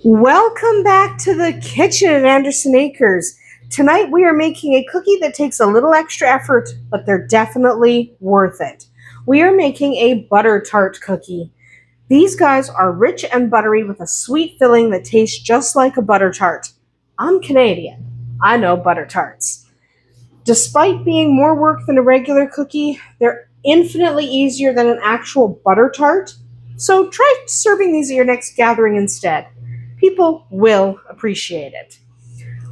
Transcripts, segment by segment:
Welcome back to the kitchen at Andersen Acres. Tonight we are making a cookie that takes a little extra effort, but they're definitely worth it. We are making a Buttertart cookie. These guys are rich and buttery with a sweet filling that tastes just like a butter tart. I'm Canadian. I know butter tarts. Despite being more work than a regular cookie, they're infinitely easier than an actual butter tart. So try serving these at your next gathering instead. People will appreciate it.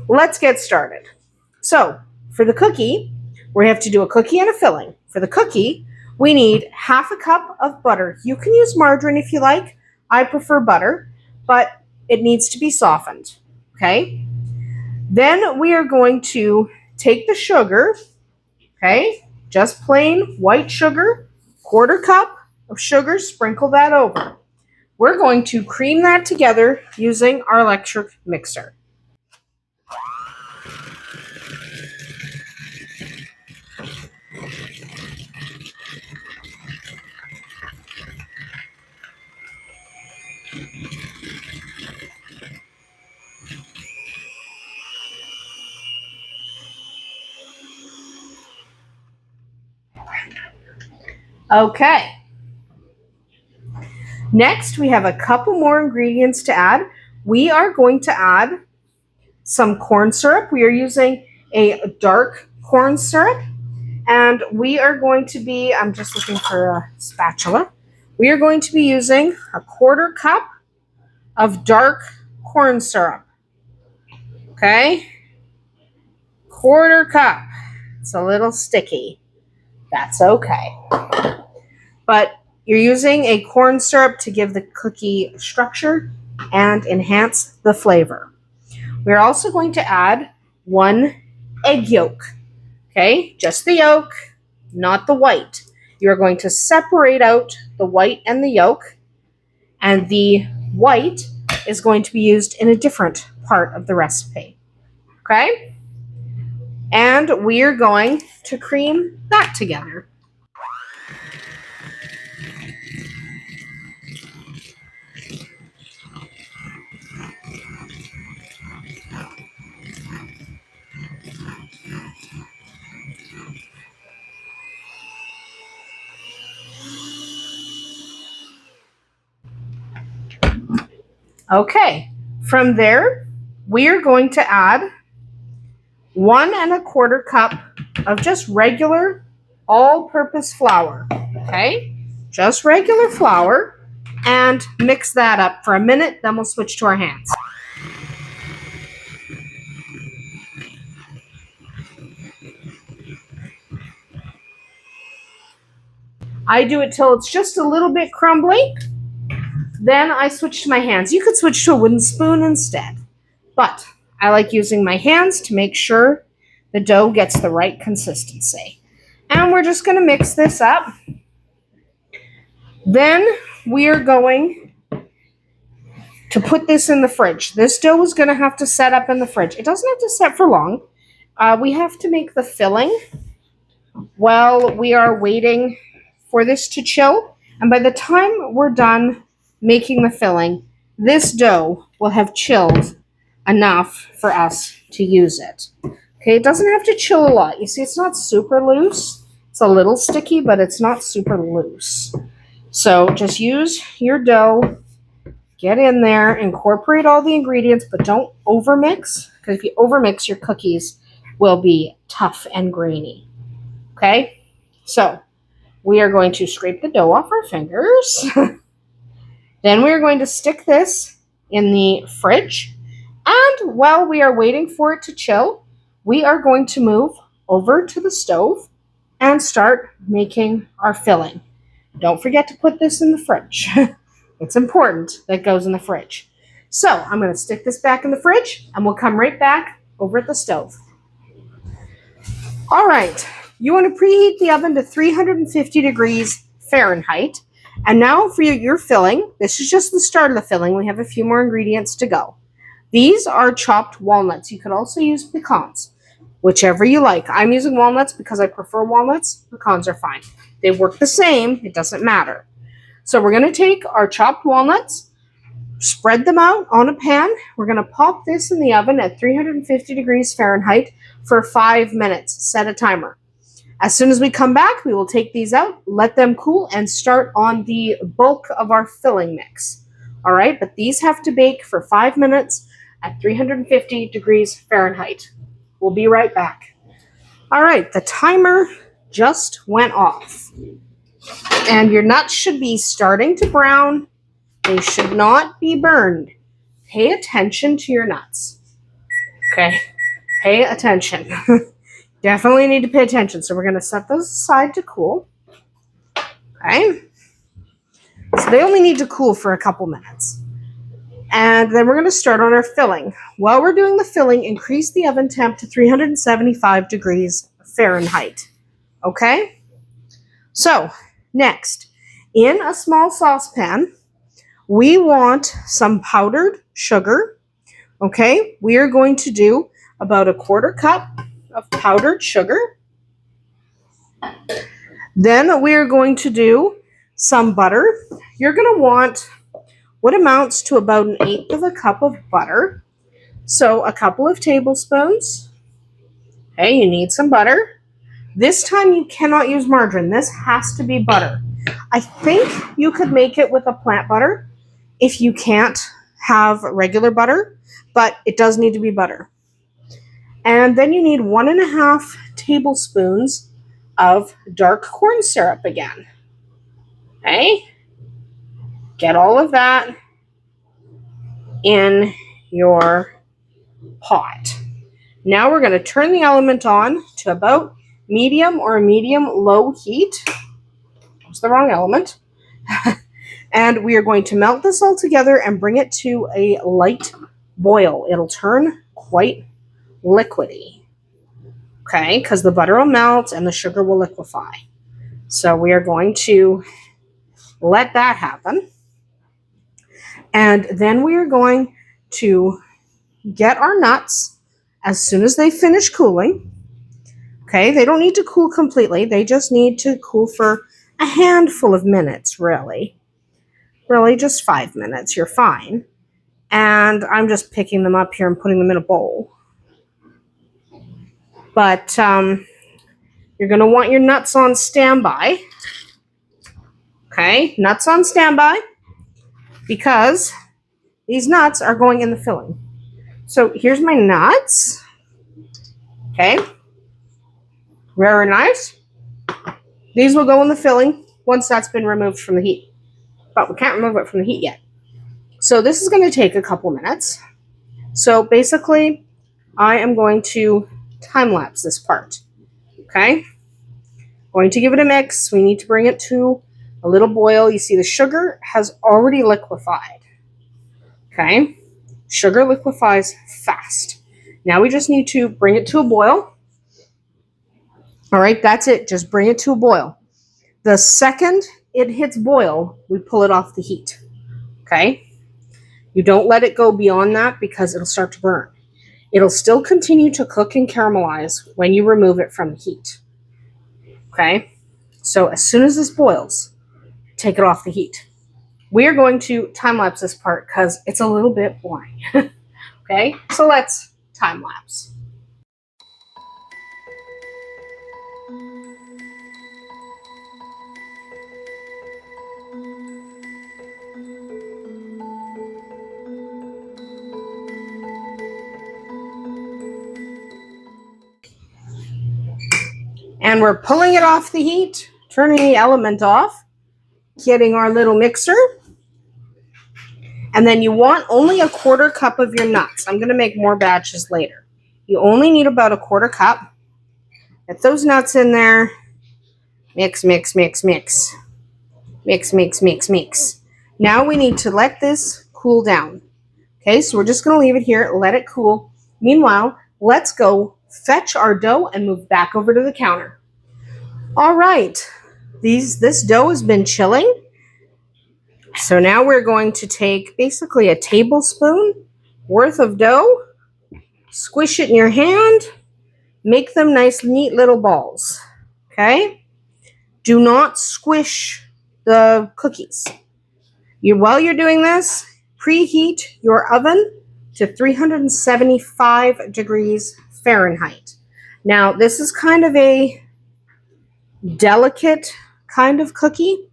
Let's get started. So, for the cookie, we have to do a cookie and a filling. For the cookie, we need half a cup of butter. You can use margarine if you like. I prefer butter, but it needs to be softened. Okay? Then we are going to take the sugar, okay? Just plain white sugar, quarter cup of sugar, sprinkle that over. We're going to cream that together using our electric mixer. Okay. Next, we have a couple more ingredients to add. We are going to add some corn syrup. We are using a dark corn syrup. And we are going to be, I'm just looking for a spatula. We are going to be using a quarter cup of dark corn syrup. Okay? Quarter cup. It's a little sticky. That's okay. But you're using a corn syrup to give the cookie structure and enhance the flavor. We're also going to add 1 egg yolk. Okay? Just the yolk, not the white. You're going to separate out the white and the yolk, and the white is going to be used in a different part of the recipe. Okay? And we are going to cream that together. Okay, from there, we are going to add 1 1/4 cup of just regular all-purpose flour, okay? Just regular flour, and mix that up for a minute, then we'll switch to our hands. I do it till it's just a little bit crumbly, then I switch to my hands. You could switch to a wooden spoon instead, but I like using my hands to make sure the dough gets the right consistency. And we're just going to mix this up. Then we are going to put this in the fridge. This dough is going to have to set up in the fridge. It doesn't have to set for long. We have to make the filling while we are waiting for this to chill. And by the time we're done making the filling, this dough will have chilled enough for us to use it. Okay, it doesn't have to chill a lot. You see, it's not super loose. It's a little sticky, but it's not super loose. So just use your dough, get in there, incorporate all the ingredients, but don't overmix, because if you overmix, your cookies will be tough and grainy. Okay, so we are going to scrape the dough off our fingers. Then we are going to stick this in the fridge. And while we are waiting for it to chill, we are going to move over to the stove and start making our filling. Don't forget to put this in the fridge. It's important that it goes in the fridge. So I'm going to stick this back in the fridge, and we'll come right back over at the stove. All right, you want to preheat the oven to 350 degrees Fahrenheit. And now for your filling, this is just the start of the filling. We have a few more ingredients to go. These are chopped walnuts. You could also use pecans, whichever you like. I'm using walnuts because I prefer walnuts. Pecans are fine. They work the same. It doesn't matter. So we're going to take our chopped walnuts, Spread them out on a pan. We're going to pop this in the oven at 350 degrees Fahrenheit for 5 minutes. Set a timer. As soon as we come back, we will take these out, let them cool, and start on the bulk of our filling mix. All right, but these have to bake for 5 minutes at 350 degrees Fahrenheit. We'll be right back. All right, the timer just went off. And your nuts should be starting to brown. They should not be burned. Pay attention to your nuts. Okay, pay attention. Definitely need to pay attention. So we're going to set those aside to cool. Okay. So they only need to cool for a couple minutes. And then we're going to start on our filling. While we're doing the filling, increase the oven temp to 375 degrees Fahrenheit. Okay? So, next, in a small saucepan, we want some powdered sugar. Okay? We are going to do about a 1/4 cup of powdered sugar. Then we are going to do some butter. You're going to want what amounts to about 1/8 of a cup of butter. So a couple of tablespoons. Okay, you need some butter. This time you cannot use margarine. This has to be butter. I think you could make it with a plant butter if you can't have regular butter, but it does need to be butter. And then you need 1.5 tablespoons of dark corn syrup again. Okay? Get all of that in your pot. Now we're going to turn the element on to about medium or medium-low heat. That's the wrong element. And we are going to melt this all together and bring it to a light boil. It'll turn quite liquidy. Okay, because the butter will melt and the sugar will liquefy. So we are going to let that happen. And then we are going to get our nuts as soon as they finish cooling. Okay, they don't need to cool completely. They just need to cool for a handful of minutes, really. Really, just 5 minutes. You're fine. And I'm just picking them up here and putting them in a bowl. But you're going to want your nuts on standby. Okay, nuts on standby because these nuts are going in the filling. So here's my nuts. Okay, very nice. These will go in the filling once that's been removed from the heat. But we can't remove it from the heat yet. So this is going to take a couple minutes. So basically, I am going to time-lapse this part. Okay? Going to give it a mix. We need to bring it to a little boil. You see the sugar has already liquefied. Okay? Sugar liquefies fast. Now we just need to bring it to a boil. All right, that's it. Just bring it to a boil. The second it hits boil, we pull it off the heat. Okay? You don't let it go beyond that because it'll start to burn. It'll still continue to cook and caramelize when you remove it from the heat. Okay? So as soon as this boils, take it off the heat. We are going to time-lapse this part because it's a little bit boring. Okay? So let's time-lapse. And we're pulling it off the heat, turning the element off, getting our little mixer. And then you want only a 1/4 cup of your nuts. I'm going to make more batches later. You only need about a 1/4 cup. Get those nuts in there. Mix, mix, mix, mix. Mix, mix, mix, mix. Now we need to let this cool down. Okay, so we're just going to leave it here, let it cool. Meanwhile, let's go fetch our dough and move back over to the counter. All right, this dough has been chilling. So now we're going to take basically a tablespoon worth of dough, squish it in your hand, make them nice, neat little balls. Okay? Do not squish the cookies. While you're doing this, preheat your oven to 375 degrees Fahrenheit. Now, this is kind of a delicate kind of cookie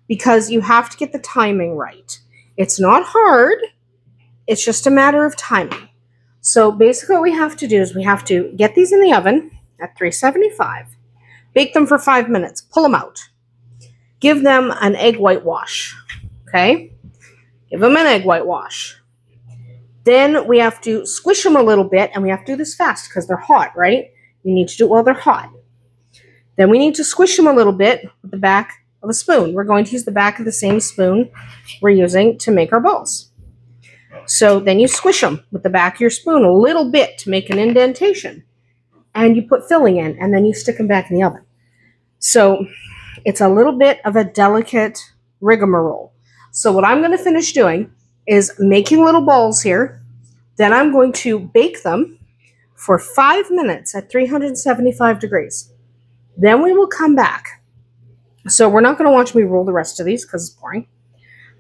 because you have to get the timing right. It's not hard, it's just a matter of timing. So basically what we have to do is we have to get these in the oven at 375, bake them for 5 minutes, pull them out, give them an egg whitewash, okay? Give them an egg whitewash. Then we have to squish them a little bit, and we have to do this fast because they're hot, right? You need to do it while they're hot. Then we need to squish them a little bit with the back of a spoon. We're going to use the back of the same spoon we're using to make our balls. So then you squish them with the back of your spoon a little bit to make an indentation. And you put filling in, and then you stick them back in the oven. So it's a little bit of a delicate rigmarole. So what I'm going to finish doing is making little balls here. Then I'm going to bake them for 5 minutes at 375 degrees. Then we will come back. So we're not going to watch me roll the rest of these because it's boring.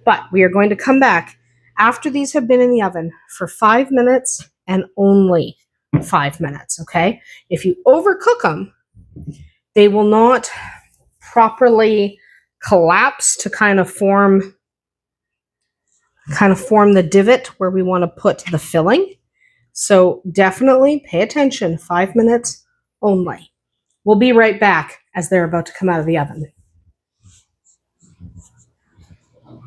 But we are going to come back after these have been in the oven for 5 minutes and only 5 minutes, okay? If you overcook them, they will not properly collapse to kind of form the divot where we want to put the filling. So definitely pay attention, 5 minutes only. We'll be right back as they're about to come out of the oven.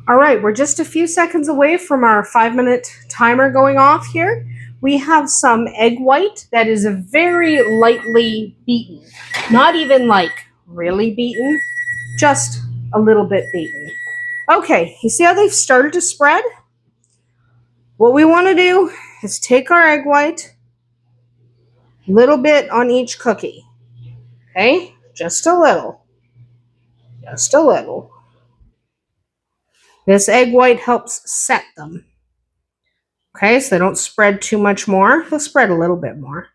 All right, we're just a few seconds away from our 5-minute timer going off here. We have some egg white that is very lightly beaten. Not even like really beaten, just a little bit beaten. Okay, you see how they've started to spread? What we want to do is take our egg white, a little bit on each cookie. Okay, just a little. Just a little. This egg white helps set them. Okay, so they don't spread too much more. They'll spread a little bit more.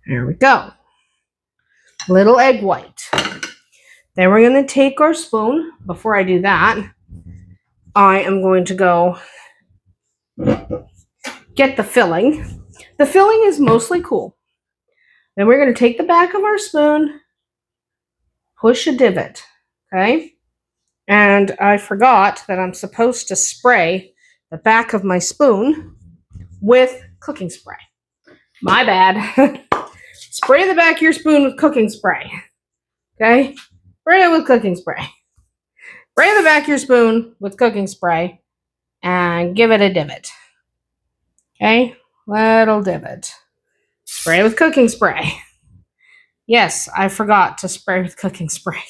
There we go. Little egg white. Then we're going to take our spoon. Before I do that, I am going to go get the filling. The filling is mostly cool. Then we're going to take the back of our spoon, push a divot, okay? And I forgot that I'm supposed to spray the back of my spoon with cooking spray. My bad. Spray the back of your spoon with cooking spray, okay? Spray it with cooking spray. Spray the back of your spoon with cooking spray and give it a divot, okay? Little divot. Spray with cooking spray. Yes, I forgot to spray with cooking spray.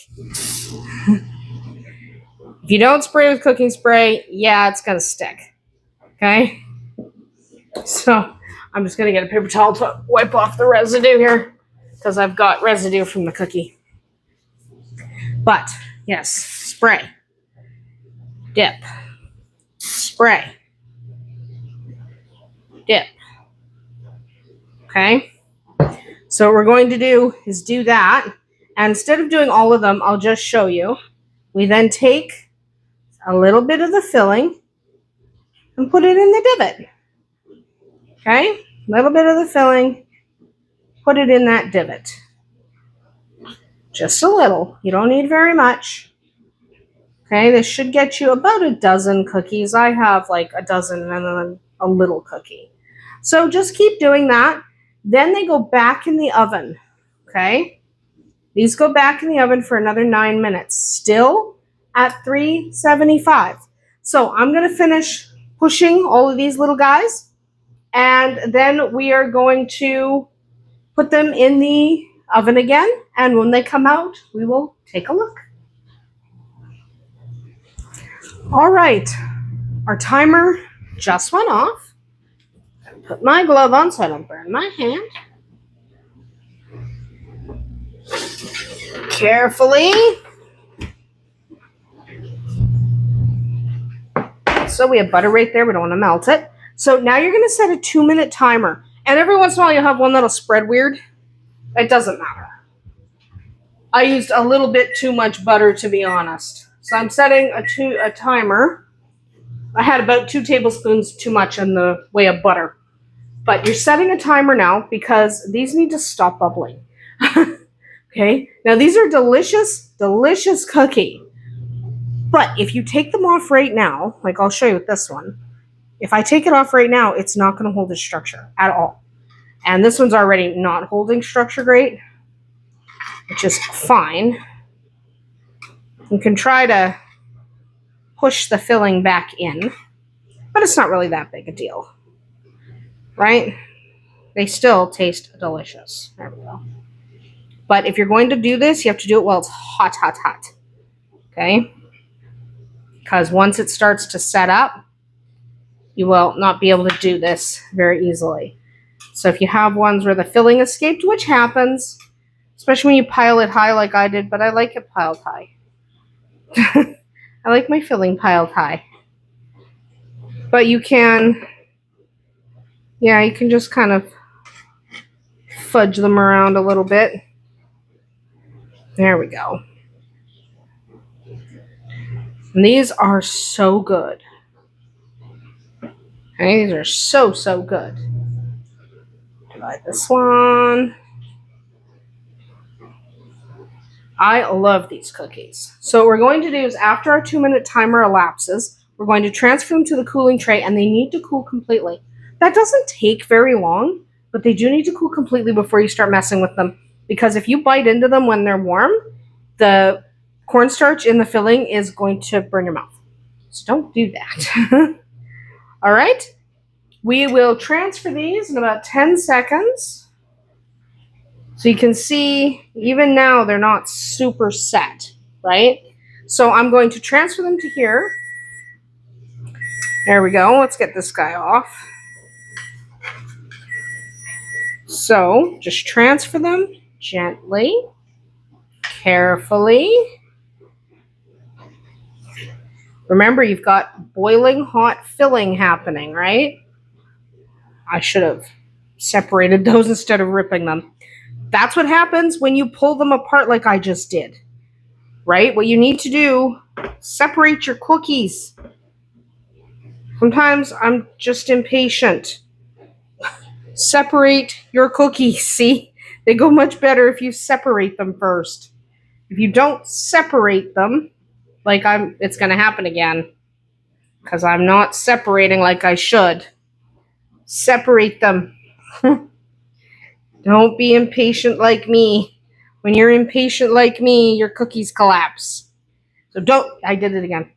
If you don't spray with cooking spray, yeah, it's going to stick. Okay? So, I'm just going to get a paper towel to wipe off the residue here because I've got residue from the cookie. But, yes, spray. Dip. Spray. Dip. Okay? So what we're going to do is do that. And instead of doing all of them, I'll just show you. We then take a little bit of the filling and put it in the divot. Okay? A little bit of the filling. Put it in that divot. Just a little. You don't need very much. Okay? This should get you about a dozen cookies. I have like a dozen and then a little cookie. So just keep doing that. Then they go back in the oven. Okay? These go back in the oven for another 9 minutes. Still at 375. So I'm going to finish pushing all of these little guys. And then we are going to put them in the oven again. And when they come out, we will take a look. All right. Our timer just went off. Put my glove on so I don't burn my hand. Carefully. So we have butter right there. We don't want to melt it. So now you're going to set a 2-minute timer. And every once in a while you'll have one that'll spread weird. It doesn't matter. I used a little bit too much butter, to be honest. So I'm setting a timer. I had about 2 tablespoons too much in the way of butter. But you're setting a timer now because these need to stop bubbling. Okay? Now these are delicious, delicious cookie. But if you take them off right now, like I'll show you with this one, if I take it off right now, it's not going to hold its structure at all. And this one's already not holding structure great, which is fine. You can try to push the filling back in, but it's not really that big a deal, right? They still taste delicious. There we go. But if you're going to do this, you have to do it while it's hot, hot, hot. Okay? Because once it starts to set up, you will not be able to do this very easily. So if you have ones where the filling escaped, which happens, especially when you pile it high like I did, but I like it piled high. I like my filling piled high. But you can, yeah, you can just kind of fudge them around a little bit. There we go. And these are so good. Okay, these are so, so good. Try this one. I love these cookies. So what we're going to do is after our 2-minute timer elapses, we're going to transfer them to the cooling tray, and they need to cool completely. That doesn't take very long, but they do need to cool completely before you start messing with them. Because if you bite into them when they're warm, the cornstarch in the filling is going to burn your mouth. So don't do that. All right. We will transfer these in about 10 seconds. So you can see, even now, they're not super set, right? So I'm going to transfer them to here. There we go. Let's get this guy off. So just transfer them gently, carefully. Remember, you've got boiling hot filling happening, right? I should have separated those instead of ripping them. That's what happens when you pull them apart like I just did, right? What you need to do, separate your cookies. Sometimes I'm just impatient. Separate your cookies, see? They go much better if you separate them first. If you don't separate them, it's going to happen again because I'm not separating like I should. Separate them. Don't be impatient like me. When you're impatient like me, your cookies collapse. So I did it again.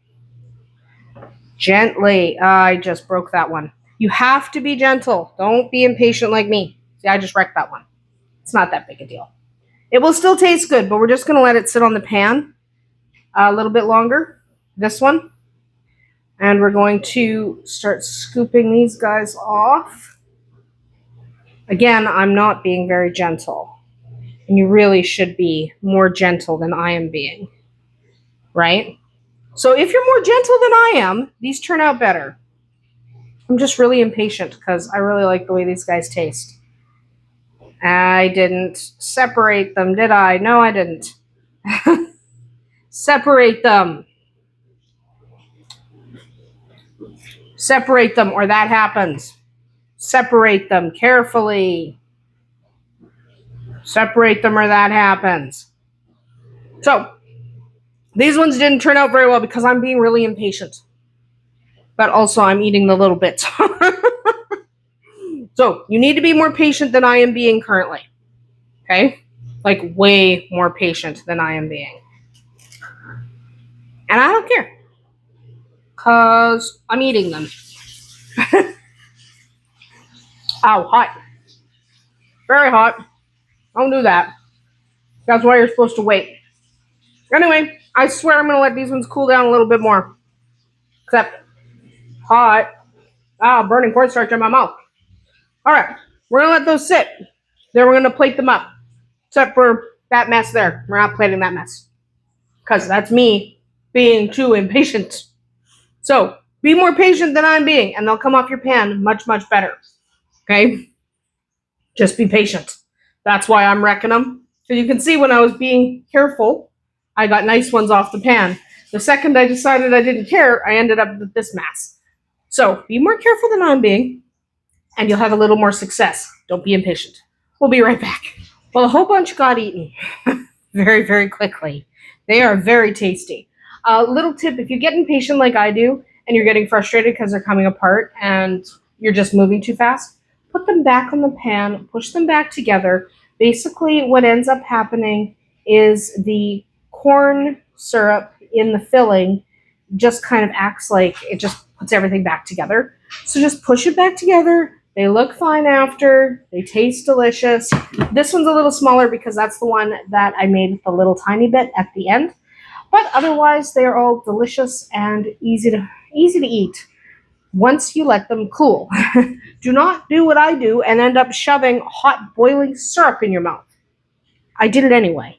Gently. I just broke that one. You have to be gentle. Don't be impatient like me. See, I just wrecked that one. It's not that big a deal. It will still taste good, but we're just going to let it sit on the pan a little bit longer. This one. And we're going to start scooping these guys off. Again, I'm not being very gentle. And you really should be more gentle than I am being. Right? So if you're more gentle than I am, these turn out better. I'm just really impatient because I really like the way these guys taste. I didn't separate them, did I? No, I didn't. Separate them. Separate them or that happens. Separate them carefully. Separate them or that happens. So, these ones didn't turn out very well because I'm being really impatient. But also I'm eating the little bits. So, you need to be more patient than I am being currently. Okay? Like way more patient than I am being. And I don't care. Because I'm eating them. Ow, hot. Very hot. Don't do that. That's why you're supposed to wait. Anyway, I swear I'm going to let these ones cool down a little bit more. Except, hot. Burning cornstarch in my mouth. Alright, we're going to let those sit. Then we're going to plate them up. Except for that mess there. We're not plating that mess. Because that's me being too impatient. So, be more patient than I'm being, and they'll come off your pan much, much better. Okay? Just be patient. That's why I'm wrecking them. So you can see when I was being careful, I got nice ones off the pan. The second I decided I didn't care, I ended up with this mess. So be more careful than I'm being, and you'll have a little more success. Don't be impatient. We'll be right back. Well, a whole bunch got eaten very, very quickly. They are very tasty. Little tip, if you get impatient like I do, and you're getting frustrated because they're coming apart and you're just moving too fast, put them back on the pan, push them back together. Basically, what ends up happening is the corn syrup in the filling just kind of acts like it just puts everything back together. So just push it back together. They look fine after. They taste delicious. This one's a little smaller because that's the one that I made with a little tiny bit at the end. But otherwise, they are all delicious and easy to eat once you let them cool. Do not do what I do and end up shoving hot boiling syrup in your mouth. I did it anyway.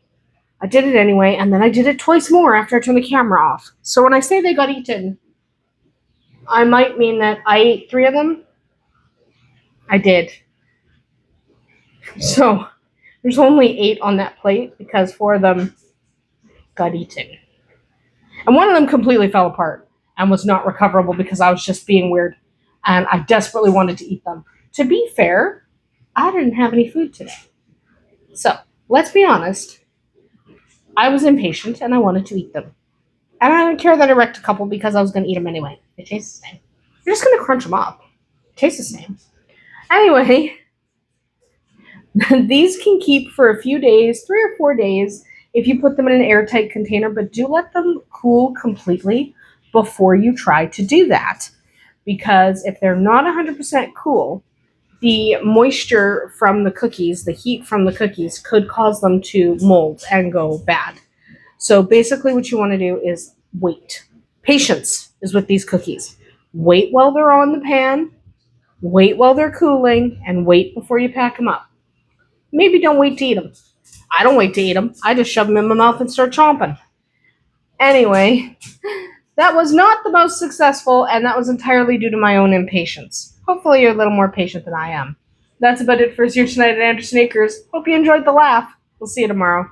And then I did it twice more after I turned the camera off. So when I say they got eaten, I might mean that I ate 3 of them. I did. So there's only 8 on that plate because 4 of them got eaten. And one of them completely fell apart and was not recoverable because I was just being weird and I desperately wanted to eat them. To be fair, I didn't have any food today. So let's be honest. I was impatient and I wanted to eat them. And I didn't care that I wrecked a couple because I was going to eat them anyway. They taste the same. You're just going to crunch them up. It tastes the same. Anyway, these can keep for a few days, 3 or 4 days, if you put them in an airtight container, but do let them cool completely before you try to do that. Because if they're not 100% cool, the moisture from the cookies, the heat from the cookies, could cause them to mold and go bad. So basically what you want to do is wait. Patience is with these cookies. Wait while they're on the pan, wait while they're cooling, and wait before you pack them up. Maybe don't wait to eat them. I don't wait to eat them. I just shove them in my mouth and start chomping. Anyway, that was not the most successful, and that was entirely due to my own impatience. Hopefully you're a little more patient than I am. That's about it for us here tonight at Andersen Acres. Hope you enjoyed the laugh. We'll see you tomorrow.